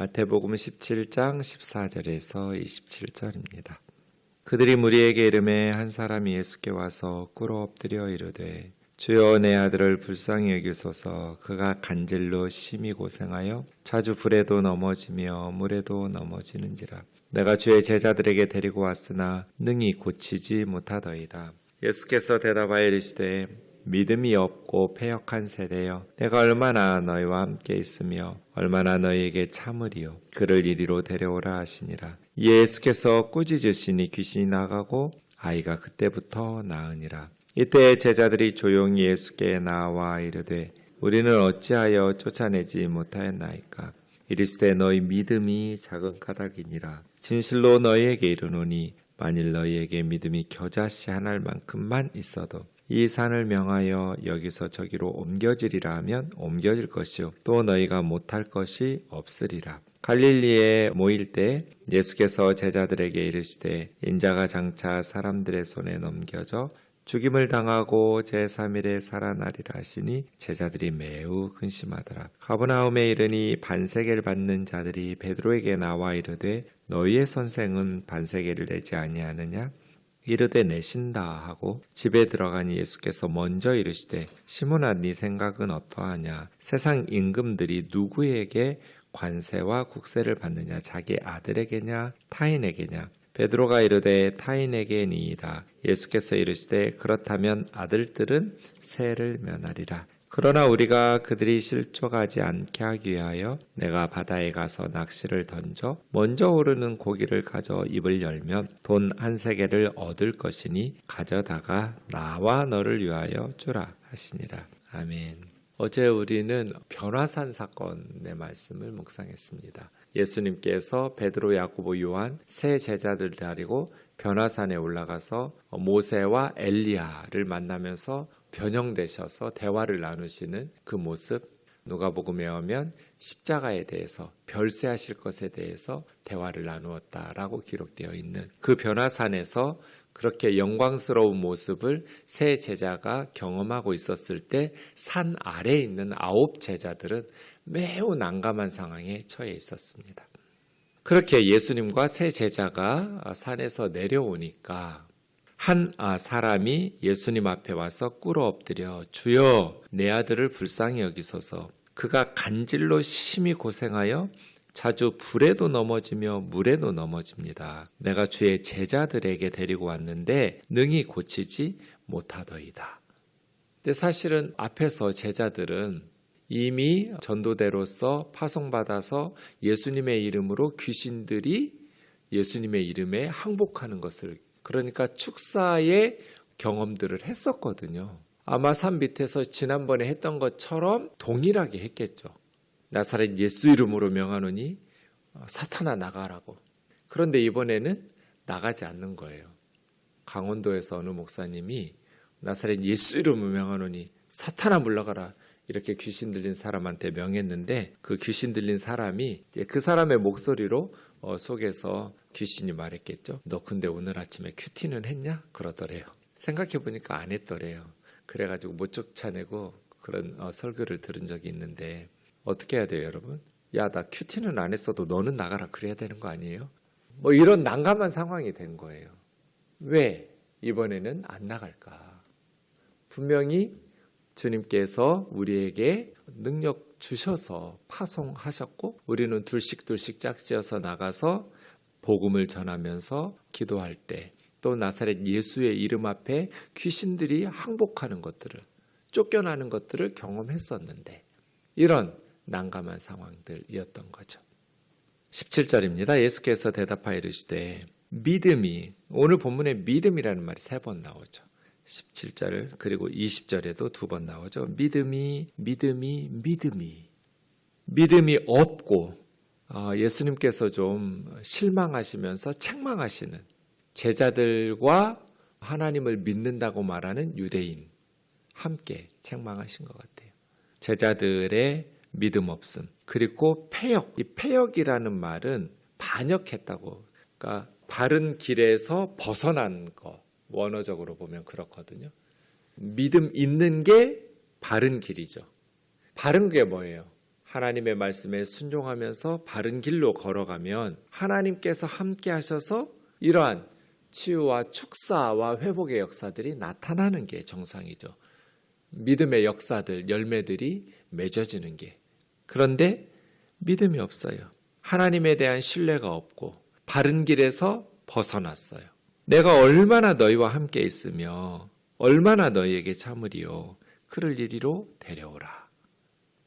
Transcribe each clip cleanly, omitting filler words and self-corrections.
마태복음 17장 14절에서 27절입니다. 그들이 무리에게 이르매 한 사람이 예수께 와서 꿇어 엎드려 이르되 주여 내 아들을 불쌍히 여기소서. 그가 간질로 심히 고생하여 자주 불에도 넘어지며 물에도 넘어지는지라. 내가 주의 제자들에게 데리고 왔으나 능히 고치지 못하더이다. 예수께서 대답하여 이르시되 믿음이 없고 패역한 세대여, 내가 얼마나 너희와 함께 있으며 얼마나 너희에게 참으리요. 그를 이리로 데려오라 하시니라. 예수께서 꾸짖으시니 귀신이 나가고 아이가 그때부터 나으니라. 이때 제자들이 조용히 예수께 나와 이르되 우리는 어찌하여 쫓아내지 못하였나이까. 이르시되 너희 믿음이 작은 까닭이니라. 진실로 너희에게 이르노니 만일 너희에게 믿음이 겨자씨 한 알만큼만 있어도 이 산을 명하여 여기서 저기로 옮겨지리라 하면 옮겨질 것이요 또 너희가 못할 것이 없으리라. 갈릴리에 모일 때 예수께서 제자들에게 이르시되 인자가 장차 사람들의 손에 넘겨져 죽임을 당하고 제3일에 살아나리라 하시니 제자들이 매우 근심하더라. 가버나움에 이르니 반세계를 받는 자들이 베드로에게 나와 이르되 너희의 선생은 반세계를 내지 아니하느냐? 이르되 내신다 하고 집에 들어가니 예수께서 먼저 이르시되 시몬아 네 생각은 어떠하냐? 세상 임금들이 누구에게 관세와 국세를 받느냐? 자기 아들에게냐 타인에게냐? 베드로가 이르되 타인에게니이다. 예수께서 이르시되 그렇다면 아들들은 세를 면하리라. 그러나 우리가 그들이 실족하지 않게 하기 위하여 내가 바다에 가서 낚시를 던져 먼저 오르는 고기를 가져 입을 열면 돈 1세겔을 얻을 것이니 가져다가 나와 너를 위하여 주라 하시니라. 아멘. 어제 우리는 변화산 사건의 말씀을 묵상했습니다. 예수님께서 베드로, 야고보, 요한 세 제자들을 데리고 변화산에 올라가서 모세와 엘리야를 만나면서 변형되셔서 대화를 나누시는 그 모습, 누가복음에 오면 십자가에 대해서 별세하실 것에 대해서 대화를 나누었다라고 기록되어 있는 그 변화산에서 그렇게 영광스러운 모습을 세 제자가 경험하고 있었을 때 산 아래에 있는 9 제자들은 매우 난감한 상황에 처해 있었습니다. 그렇게 예수님과 세 제자가 산에서 내려오니까 한 사람이 예수님 앞에 와서 꿇어 엎드려 주여 내 아들을 불쌍히 여기소서. 그가 간질로 심히 고생하여 자주 불에도 넘어지며 물에도 넘어집니다. 내가 주의 제자들에게 데리고 왔는데 능히 고치지 못하더이다. 근데 사실은 앞에서 제자들은 이미 전도대로서 파송받아서 예수님의 이름으로 귀신들이 예수님의 이름에 항복하는 것을, 그러니까 축사의 경험들을 했었거든요. 아마 산 밑에서 지난번에 했던 것처럼 동일하게 했겠죠. 나사렛 예수 이름으로 명하노니 사탄아 나가라고. 그런데 이번에는 나가지 않는 거예요. 강원도에서 어느 목사님이 나사렛 예수 이름으로 명하노니 사탄아 물러가라 이렇게 귀신 들린 사람한테 명했는데 그 귀신 들린 사람이 이제 그 사람의 목소리로 속에서 귀신이 말했겠죠. 너 근데 오늘 아침에 큐티는 했냐? 그러더래요. 생각해보니까 안 했더래요. 그래가지고 못 쫓아내고 그런 설교를 들은 적이 있는데 어떻게 해야 돼요, 여러분? 야, 나 큐티는 안 했어도 너는 나가라 그래야 되는 거 아니에요? 뭐 이런 난감한 상황이 된 거예요. 왜 이번에는 안 나갈까? 분명히 주님께서 우리에게 능력 주셔서 파송하셨고 우리는 둘씩 짝지어서 나가서 복음을 전하면서 기도할 때 또 나사렛 예수의 이름 앞에 귀신들이 항복하는 것들을, 쫓겨나는 것들을 경험했었는데 이런 난감한 상황들이었던 거죠. 17절입니다. 예수께서 대답하여 이르시되 믿음이, 오늘 본문에 믿음이라는 말이 3번 나오죠. 17절 그리고 20절에도 2번 나오죠. 믿음이 없고 예수님께서 좀 실망하시면서 책망하시는 제자들과 하나님을 믿는다고 말하는 유대인 함께 책망하신 것 같아요. 제자들의 믿음 없음, 그리고 패역. 이 패역이라는 말은 반역했다고, 그러니까 바른 길에서 벗어난 거, 원어적으로 보면 그렇거든요. 믿음 있는 게 바른 길이죠. 바른 게 뭐예요? 하나님의 말씀에 순종하면서 바른 길로 걸어가면 하나님께서 함께 하셔서 이러한 치유와 축사와 회복의 역사들이 나타나는 게 정상이죠. 믿음의 역사들, 열매들이 맺어지는 게. 그런데 믿음이 없어요. 하나님에 대한 신뢰가 없고 바른 길에서 벗어났어요. 내가 얼마나 너희와 함께 있으며 얼마나 너희에게 참으리요. 그를 이리로 데려오라.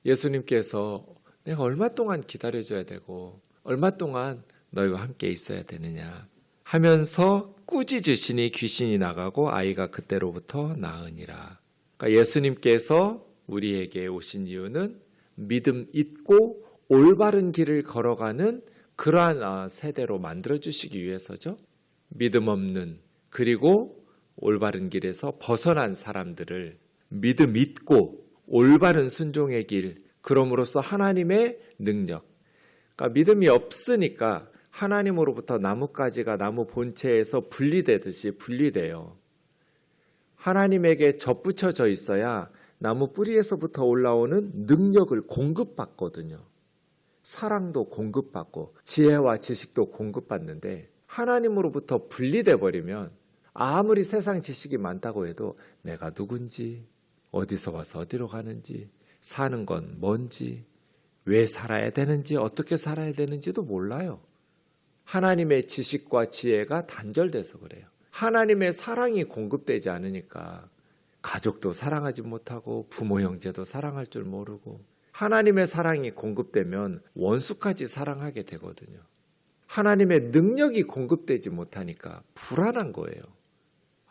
예수님께서 내가 얼마 동안 기다려줘야 되고 얼마 동안 너희와 함께 있어야 되느냐 하면서 꾸짖으시니 귀신이 나가고 아이가 그때로부터 나으니라. 그러니까 예수님께서 우리에게 오신 이유는 믿음 있고 올바른 길을 걸어가는 그러한 세대로 만들어주시기 위해서죠. 믿음 없는 그리고 올바른 길에서 벗어난 사람들을 믿음 있고 올바른 순종의 길, 그럼으로써 하나님의 능력. 그러니까 믿음이 없으니까 하나님으로부터 나뭇가지가 나무 본체에서 분리되듯이 분리돼요. 하나님에게 접붙여져 있어야 나무 뿌리에서부터 올라오는 능력을 공급받거든요. 사랑도 공급받고 지혜와 지식도 공급받는데 하나님으로부터 분리돼 버리면 아무리 세상 지식이 많다고 해도 내가 누군지, 어디서 와서 어디로 가는지, 사는 건 뭔지, 왜 살아야 되는지, 어떻게 살아야 되는지도 몰라요. 하나님의 지식과 지혜가 단절돼서 그래요. 하나님의 사랑이 공급되지 않으니까 가족도 사랑하지 못하고 부모 형제도 사랑할 줄 모르고 하나님의 사랑이 공급되면 원수까지 사랑하게 되거든요. 하나님의 능력이 공급되지 못하니까 불안한 거예요.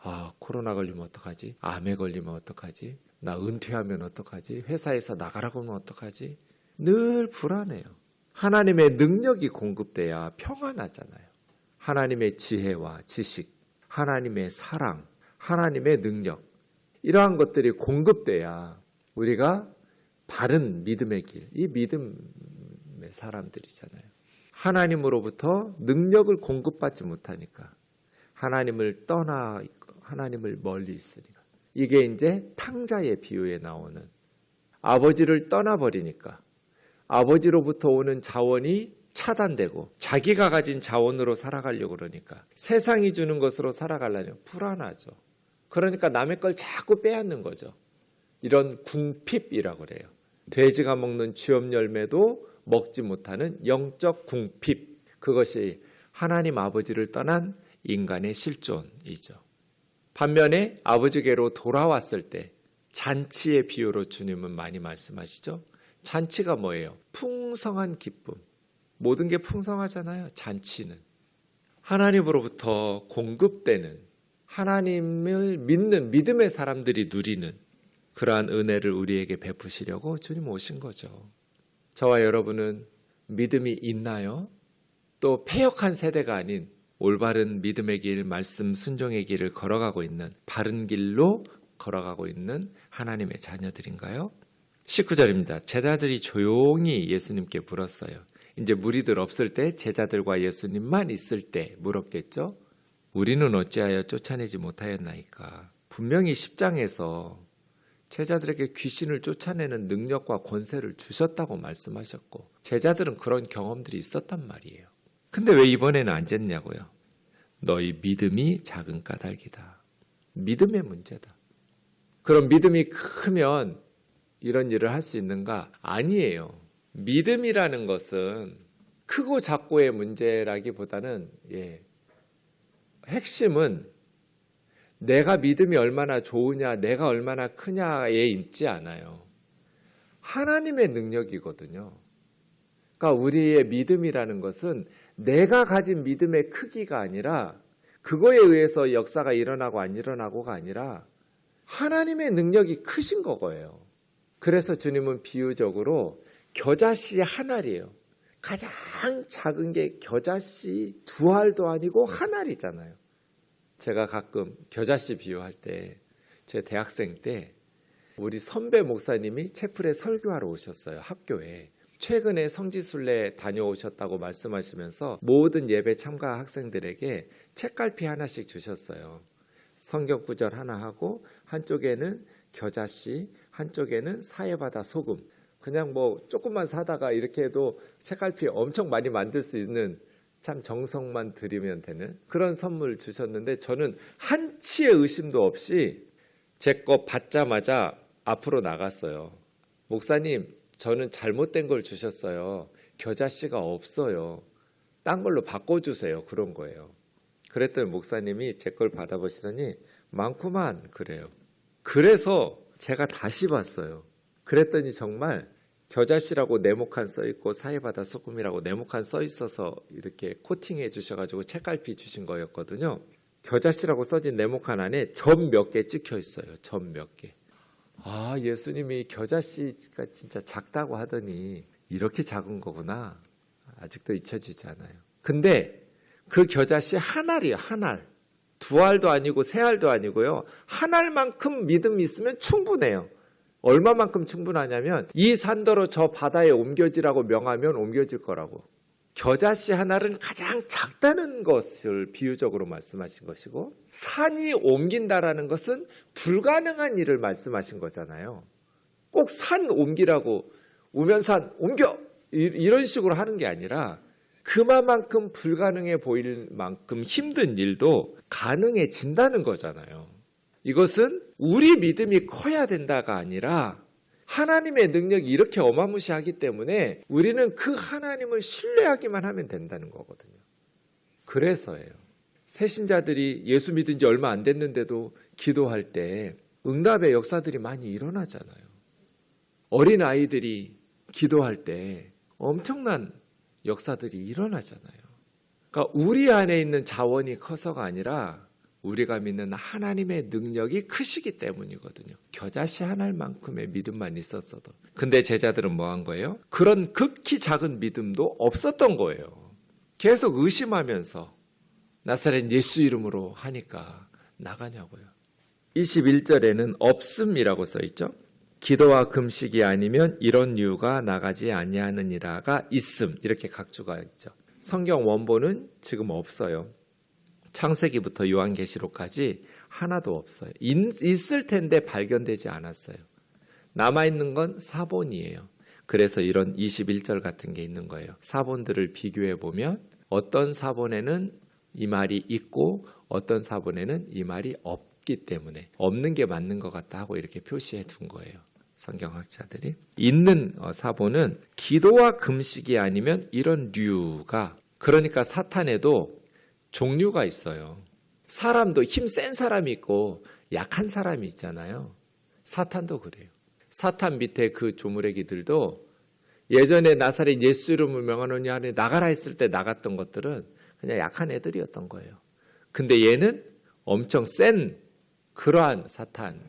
아, 코로나 걸리면 어떡하지? 암에 걸리면 어떡하지? 나 은퇴하면 어떡하지? 회사에서 나가라고 하면 어떡하지? 늘 불안해요. 하나님의 능력이 공급돼야 평안하잖아요. 하나님의 지혜와 지식, 하나님의 사랑, 하나님의 능력, 이러한 것들이 공급돼야 우리가 바른 믿음의 길, 이 믿음의 사람들이잖아요. 하나님으로부터 능력을 공급받지 못하니까 하나님을 떠나 있고 하나님을 멀리 있으니까 이게 이제 탕자의 비유에 나오는 아버지를 떠나버리니까 아버지로부터 오는 자원이 차단되고 자기가 가진 자원으로 살아가려고 그러니까 세상이 주는 것으로 살아가려면 불안하죠. 그러니까 남의 걸 자꾸 빼앗는 거죠. 이런 궁핍이라고 그래요. 돼지가 먹는 쥐엄 열매도 먹지 못하는 영적 궁핍, 그것이 하나님 아버지를 떠난 인간의 실존이죠. 반면에 아버지께로 돌아왔을 때 잔치의 비유로 주님은 많이 말씀하시죠. 잔치가 뭐예요? 풍성한 기쁨. 모든 게 풍성하잖아요. 잔치는. 하나님으로부터 공급되는 하나님을 믿는 믿음의 사람들이 누리는 그러한 은혜를 우리에게 베푸시려고 주님 오신 거죠. 저와 여러분은 믿음이 있나요? 또 패역한 세대가 아닌 올바른 믿음의 길, 말씀 순종의 길을 걸어가고 있는 바른 길로 걸어가고 있는 하나님의 자녀들인가요? 19절입니다. 제자들이 조용히 예수님께 물었어요. 이제 무리들 없을 때 제자들과 예수님만 있을 때 물었겠죠. 우리는 어찌하여 쫓아내지 못하였나이까. 분명히 10장에서 제자들에게 귀신을 쫓아내는 능력과 권세를 주셨다고 말씀하셨고 제자들은 그런 경험들이 있었단 말이에요. 근데 왜 이번에는 안 됐냐고요. 너희 믿음이 작은 까닭이다. 믿음의 문제다. 그럼 믿음이 크면 이런 일을 할 수 있는가? 아니에요. 믿음이라는 것은 크고 작고의 문제라기보다는 핵심은 내가 믿음이 얼마나 좋으냐, 내가 얼마나 크냐에 있지 않아요. 하나님의 능력이거든요. 그러니까 우리의 믿음이라는 것은 내가 가진 믿음의 크기가 아니라 그거에 의해서 역사가 일어나고 안 일어나고가 아니라 하나님의 능력이 크신 거예요. 그래서 주님은 비유적으로 겨자씨 한 알이에요. 가장 작은 게 겨자씨 두 알도 아니고 한 알이잖아요. 제가 가끔 겨자씨 비유할 때 제 대학생 때 우리 선배 목사님이 채플에 설교하러 오셨어요. 학교에. 최근에 성지순례 다녀오셨다고 말씀하시면서 모든 예배 참가 학생들에게 책갈피 하나씩 주셨어요. 성경 구절 하나 하고 한쪽에는 겨자씨, 한쪽에는 사해바다 소금, 그냥 뭐 조금만 사다가 이렇게 해도 책갈피 엄청 많이 만들 수 있는, 참 정성만 들이면 되는 그런 선물 주셨는데, 저는 한치의 의심도 없이 제 거 받자마자 앞으로 나갔어요. 목사님, 저는 잘못된 걸 주셨어요. 겨자씨가 없어요. 딴 걸로 바꿔주세요. 그런 거예요. 그랬더니 목사님이 제 걸 받아보시더니 많구만 그래요. 그래서 제가 다시 봤어요. 그랬더니 정말 겨자씨라고 네모칸 써있고 사이바다 소금이라고 네모칸 써있어서 이렇게 코팅해 주셔가지고 책갈피 주신 거였거든요. 겨자씨라고 써진 네모칸 안에 점 몇 개 찍혀 있어요. 점 몇 개. 아, 예수님이 겨자씨가 진짜 작다고 하더니 이렇게 작은 거구나. 아직도 잊혀지지 않아요. 근데 그 겨자씨 한 알이에요. 한 알. 두 알도 아니고 세 알도 아니고요. 한 알만큼 믿음이 있으면 충분해요. 얼마만큼 충분하냐면 이 산더러 저 바다에 옮겨지라고 명하면 옮겨질 거라고. 겨자씨 한 알은 가장 작다는 것을 비유적으로 말씀하신 것이고, 산이 옮긴다라는 것은 불가능한 일을 말씀하신 거잖아요. 꼭 산 옮기라고 우면산 옮겨 이런 식으로 하는 게 아니라 그만큼 불가능해 보일 만큼 힘든 일도 가능해진다는 거잖아요. 이것은 우리 믿음이 커야 된다가 아니라 하나님의 능력이 이렇게 어마무시하기 때문에 우리는 그 하나님을 신뢰하기만 하면 된다는 거거든요. 그래서예요. 새신자들이 예수 믿은 지 얼마 안 됐는데도 기도할 때 응답의 역사들이 많이 일어나잖아요. 어린 아이들이 기도할 때 엄청난 역사들이 일어나잖아요. 그러니까 우리 안에 있는 자원이 커서가 아니라 우리가 믿는 하나님의 능력이 크시기 때문이거든요. 겨자씨 한 알만큼의 믿음만 있었어도. 근데 제자들은 뭐 한 거예요? 그런 극히 작은 믿음도 없었던 거예요. 계속 의심하면서 나사렛 예수 이름으로 하니까 나가냐고요. 21절에는 없음이라고 써있죠. 기도와 금식이 아니면 이런 이유가 나가지 아니하느니라가 있음, 이렇게 각주가 있죠. 성경 원본은 지금 없어요. 창세기부터 요한계시록까지 하나도 없어요. 있을 텐데 발견되지 않았어요. 남아있는 건 사본이에요. 그래서 이런 21절 같은 게 있는 거예요. 사본들을 비교해 보면 어떤 사본에는 이 말이 있고 어떤 사본에는 이 말이 없기 때문에 없는 게 맞는 것 같다 하고 이렇게 표시해 둔 거예요. 성경학자들이. 있는 사본은 기도와 금식이 아니면 이런 류가, 그러니까 사탄에도 종류가 있어요. 사람도 힘 센 사람이 있고 약한 사람이 있잖아요. 사탄도 그래요. 사탄 밑에 그 조무래기들도 예전에 나사렛 예수 이름을 명하노니 하니 나가라 했을 때 나갔던 것들은 그냥 약한 애들이었던 거예요. 근데 얘는 엄청 센 그러한 사탄,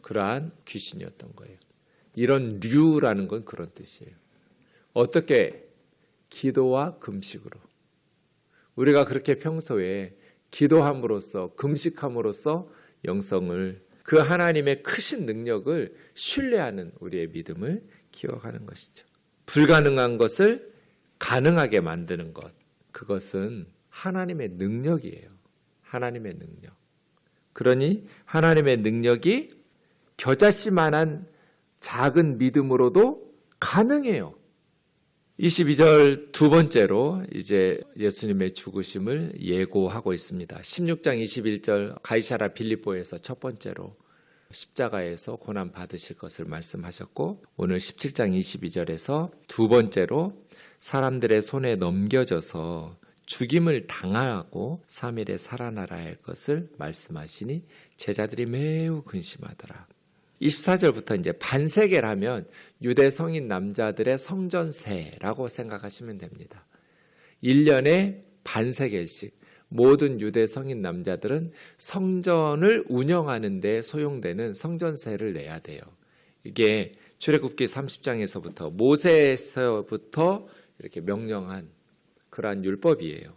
그러한 귀신이었던 거예요. 이런 류라는 건 그런 뜻이에요. 어떻게? 기도와 금식으로. 우리가 그렇게 평소에 기도함으로써 금식함으로써 영성을, 그 하나님의 크신 능력을 신뢰하는 우리의 믿음을 키워가는 것이죠. 불가능한 것을 가능하게 만드는 것, 그것은 하나님의 능력이에요. 하나님의 능력. 그러니 하나님의 능력이 겨자씨만한 작은 믿음으로도 가능해요. 22절 두 번째로 이제 예수님의 죽으심을 예고하고 있습니다. 16장 21절 가이사랴 빌립보에서 첫 번째로 십자가에서 고난 받으실 것을 말씀하셨고, 오늘 17장 22절에서 두 번째로 사람들의 손에 넘겨져서 죽임을 당하고 3일에 살아나라 할 것을 말씀하시니 제자들이 매우 근심하더라. 24절부터 이제 반세계라면 유대 성인 남자들의 성전세라고 생각하시면 됩니다. 1년에 반세겔씩 모든 유대 성인 남자들은 성전을 운영하는 데 소용되는 성전세를 내야 돼요. 이게 출애굽기 30장에서부터 모세에서부터 이렇게 명령한 그러한 율법이에요.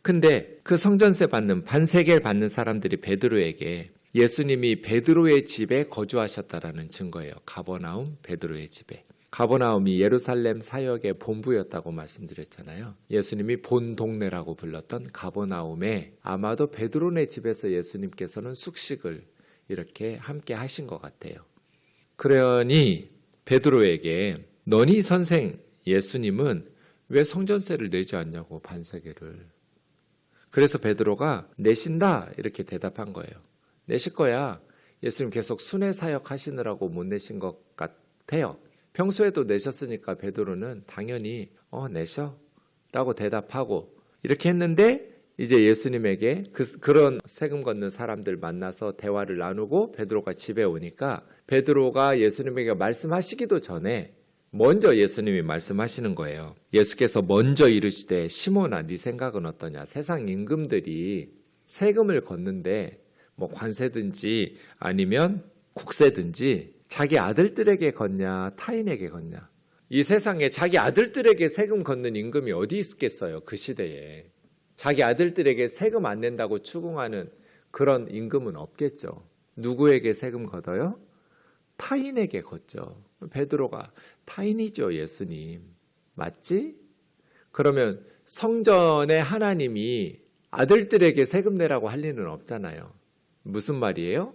근데 그 성전세 받는 반세겔 받는 사람들이 베드로에게 예수님이 베드로의 집에 거주하셨다라는 증거예요. 가버나움 베드로의 집에. 가버나움이 예루살렘 사역의 본부였다고 말씀드렸잖아요. 예수님이 본 동네라고 불렀던 가버나움에 아마도 베드로네 집에서 예수님께서는 숙식을 이렇게 함께 하신 것 같아요. 그러니 베드로에게 너니 선생 예수님은 왜 성전세를 내지 않냐고 반세계를. 그래서 베드로가 내신다 이렇게 대답한 거예요. 내실 거야. 예수님 계속 순회 사역 하시느라고 못 내신 것 같아요. 평소에도 내셨으니까 베드로는 당연히 내셔 라고 대답하고 이렇게 했는데 이제 예수님에게 그런 세금 걷는 사람들 만나서 대화를 나누고 베드로가 집에 오니까 베드로가 예수님에게 말씀하시기도 전에 먼저 예수님이 말씀하시는 거예요. 예수께서 먼저 이르시되 시몬아 네 생각은 어떠냐. 세상 임금들이 세금을 걷는데 뭐 관세든지 아니면 국세든지 자기 아들들에게 걷냐 타인에게 걷냐. 이 세상에 자기 아들들에게 세금 걷는 임금이 어디 있겠어요. 그 시대에. 자기 아들들에게 세금 안 낸다고 추궁하는 그런 임금은 없겠죠. 누구에게 세금 걷어요? 타인에게 걷죠. 베드로가 타인이죠. 예수님. 맞지? 그러면 성전에 하나님이 아들들에게 세금 내라고 할 리는 없잖아요. 무슨 말이에요?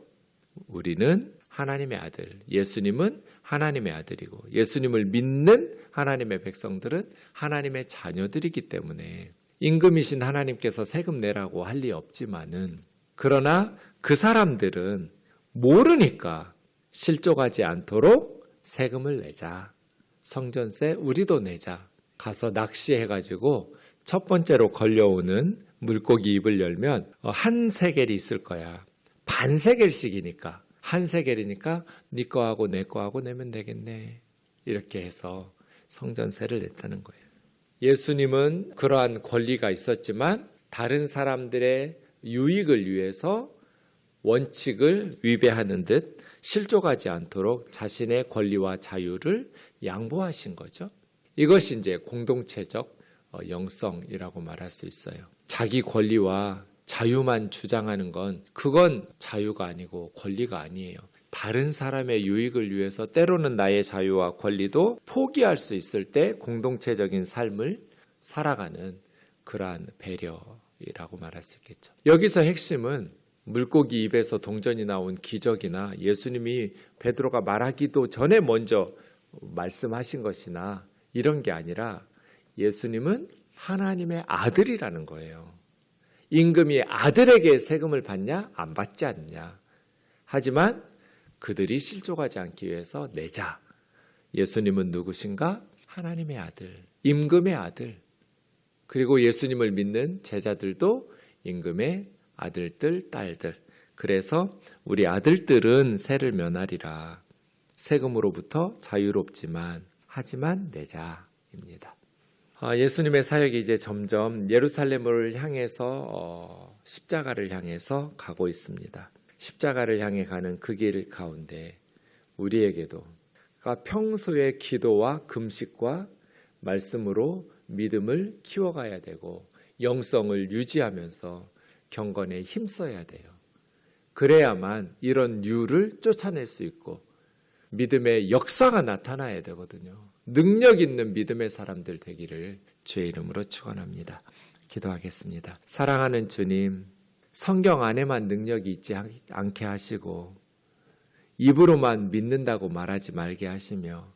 우리는 하나님의 아들, 예수님은 하나님의 아들이고 예수님을 믿는 하나님의 백성들은 하나님의 자녀들이기 때문에 임금이신 하나님께서 세금 내라고 할 리 없지만은 그러나 그 사람들은 모르니까 실족하지 않도록 세금을 내자. 성전세 우리도 내자. 가서 낚시해가지고 첫 번째로 걸려오는 물고기 입을 열면 한 세겔이 있을 거야. 반 세겔씩이니까 한 세겔이니까 네 거하고 내 거하고 내면 되겠네. 이렇게 해서 성전세를 냈다는 거예요. 예수님은 그러한 권리가 있었지만 다른 사람들의 유익을 위해서 원칙을 위배하는 듯 실족하지 않도록 자신의 권리와 자유를 양보하신 거죠. 이것이 이제 공동체적 영성이라고 말할 수 있어요. 자기 권리와 자유만 주장하는 그건 자유가 아니고 권리가 아니에요. 다른 사람의 유익을 위해서 때로는 나의 자유와 권리도 포기할 수 있을 때 공동체적인 삶을 살아가는 그러한 배려라고 말할 수 있겠죠. 여기서 핵심은 물고기 입에서 동전이 나온 기적이나 예수님이 베드로가 말하기도 전에 먼저 말씀하신 것이나 이런 게 아니라 예수님은 하나님의 아들이라는 거예요. 임금이 아들에게 세금을 받냐? 안 받지 않냐. 하지만 그들이 실족하지 않기 위해서 내자. 예수님은 누구신가? 하나님의 아들, 임금의 아들. 그리고 예수님을 믿는 제자들도 임금의 아들들, 딸들. 그래서 우리 아들들은 세를 면하리라. 세금으로부터 자유롭지만 하지만 내자입니다. 예수님의 사역이 이제 점점 예루살렘을 향해서 십자가를 향해서 가고 있습니다. 십자가를 향해 가는 그 길 가운데 우리에게도 평소의 기도와 금식과 말씀으로 믿음을 키워가야 되고 영성을 유지하면서 경건에 힘써야 돼요. 그래야만 이런 유를 쫓아낼 수 있고 믿음의 역사가 나타나야 되거든요. 능력 있는 믿음의 사람들 되기를 주의 이름으로 축원합니다. 기도하겠습니다. 사랑하는 주님, 성경 안에만 능력이 있지 않게 하시고 입으로만 믿는다고 말하지 말게 하시며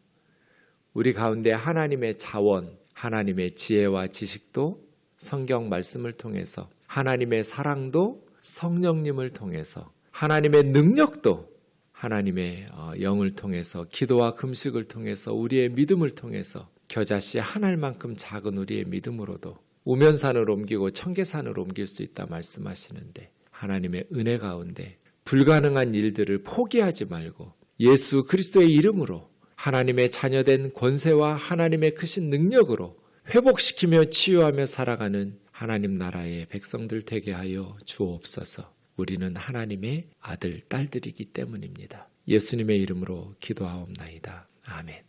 우리 가운데 하나님의 자원, 하나님의 지혜와 지식도 성경 말씀을 통해서 하나님의 사랑도 성령님을 통해서 하나님의 능력도 하나님의 영을 통해서 기도와 금식을 통해서 우리의 믿음을 통해서 겨자씨 한 알만큼 작은 우리의 믿음으로도 우면산을 옮기고 청계산을 옮길 수 있다 말씀하시는데 하나님의 은혜 가운데 불가능한 일들을 포기하지 말고 예수 그리스도의 이름으로 하나님의 자녀된 권세와 하나님의 크신 능력으로 회복시키며 치유하며 살아가는 하나님 나라의 백성들 되게 하여 주옵소서. 우리는 하나님의 아들, 딸들이기 때문입니다. 예수님의 이름으로 기도하옵나이다. 아멘.